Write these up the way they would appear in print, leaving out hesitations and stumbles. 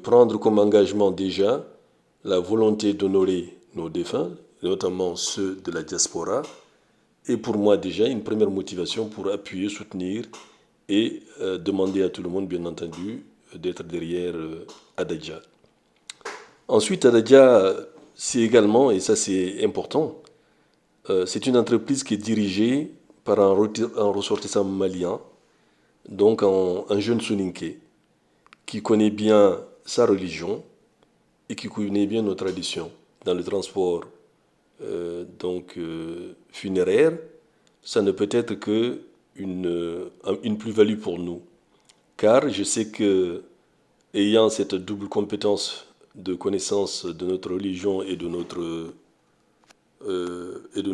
prendre comme engagement déjà la volonté d'honorer nos défunts, notamment ceux de la diaspora, est pour moi déjà une première motivation pour appuyer, soutenir et demander à tout le monde, bien entendu, d'être derrière Adadja. Ensuite, Adadja, c'est également, et ça c'est important, c'est une entreprise qui est dirigée par un ressortissant malien, donc un jeune soninké, qui connaît bien sa religion et qui connaît bien nos traditions dans le transport funéraire. Ça ne peut être que une plus-value pour nous. Car je sais que, ayant cette double compétence de connaissance de notre religion et de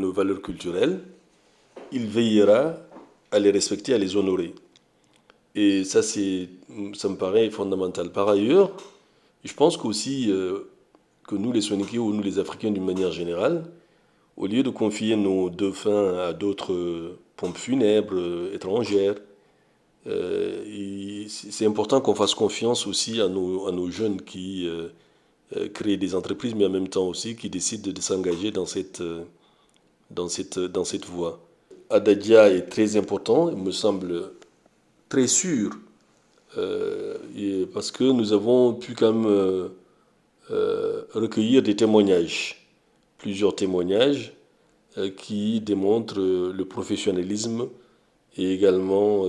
nos valeurs culturelles, il veillera à les respecter, à les honorer. Et ça me paraît fondamental. Par ailleurs, je pense qu'aussi que nous, les Soninké ou nous, les Africains d'une manière générale, au lieu de confier nos défunts à d'autres pompes funèbres étrangères, c'est important qu'on fasse confiance aussi à nos jeunes qui créent des entreprises, mais en même temps aussi qui décident de s'engager dans cette voie. Adadja est très important, il me semble très sûr, parce que nous avons pu quand même recueillir des témoignages, plusieurs témoignages qui démontrent le professionnalisme et également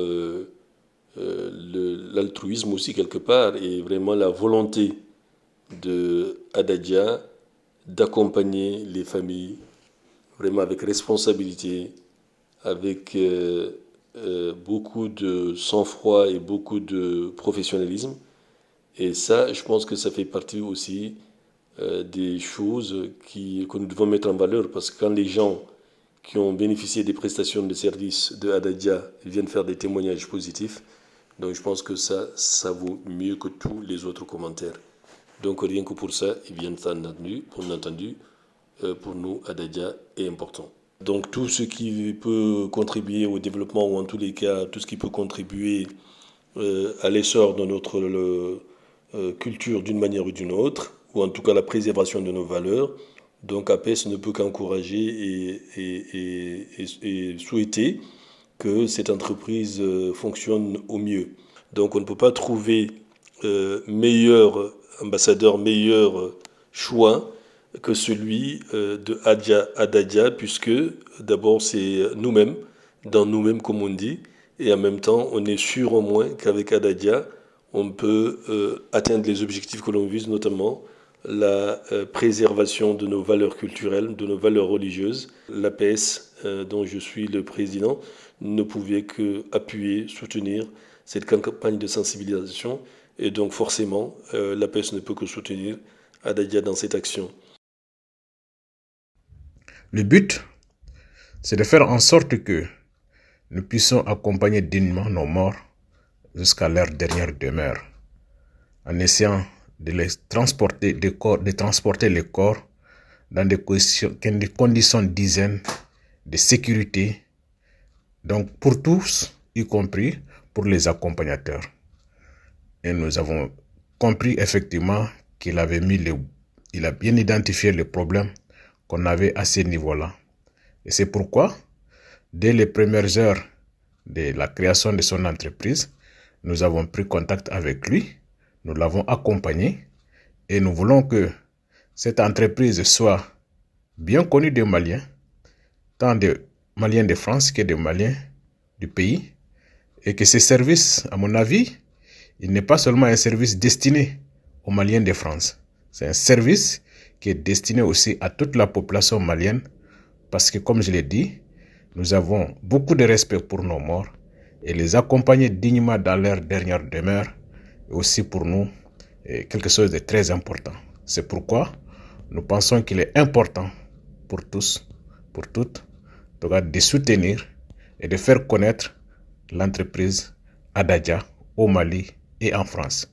l'altruisme aussi quelque part, et vraiment la volonté de Adadja d'accompagner les familles vraiment avec responsabilité, avec beaucoup de sang-froid et beaucoup de professionnalisme. Et ça, je pense que ça fait partie aussi des choses que nous devons mettre en valeur, parce que quand les gens qui ont bénéficié des prestations de services de Adadja viennent faire des témoignages positifs, donc je pense que ça vaut mieux que tous les autres commentaires. Donc rien que pour ça, et bien entendu, pour nous, Adadja est important. Donc tout ce qui peut contribuer au développement, ou en tous les cas, tout ce qui peut contribuer à l'essor de notre culture d'une manière ou d'une autre, ou en tout cas la préservation de nos valeurs, donc APES ne peut qu'encourager et souhaiter que cette entreprise fonctionne au mieux. Donc on ne peut pas trouver meilleur ambassadeur, meilleur choix que celui de Adadja, puisque d'abord c'est nous-mêmes, dans nous-mêmes comme on dit, et en même temps on est sûr au moins qu'avec Adadja, on peut atteindre les objectifs que l'on vise, notamment la préservation de nos valeurs culturelles, de nos valeurs religieuses. L'APS, dont je suis le président, ne pouvait qu'appuyer, soutenir cette campagne de sensibilisation, et donc forcément, l'APS ne peut que soutenir Adadja dans cette action. Le but, c'est de faire en sorte que nous puissions accompagner dignement nos morts jusqu'à leur dernière demeure, en essayant de transporter les corps dans des conditions d'hygiène, de sécurité, donc pour tous, y compris pour les accompagnateurs. Et nous avons compris effectivement qu'il a bien identifié les problèmes qu'on avait à ce niveau-là. Et c'est pourquoi, dès les premières heures de la création de son entreprise, nous avons pris contact avec lui, nous l'avons accompagné et nous voulons que cette entreprise soit bien connue des Maliens, tant des Maliens de France que des Maliens du pays, et que ce service, à mon avis, il n'est pas seulement un service destiné aux Maliens de France, c'est un service qui est destiné aussi à toute la population malienne, parce que comme je l'ai dit, nous avons beaucoup de respect pour nos morts et les accompagner dignement dans leur dernière demeure est aussi pour nous quelque chose de très important. C'est pourquoi nous pensons qu'il est important pour tous, pour toutes, de soutenir et de faire connaître l'entreprise Adadja au Mali et en France.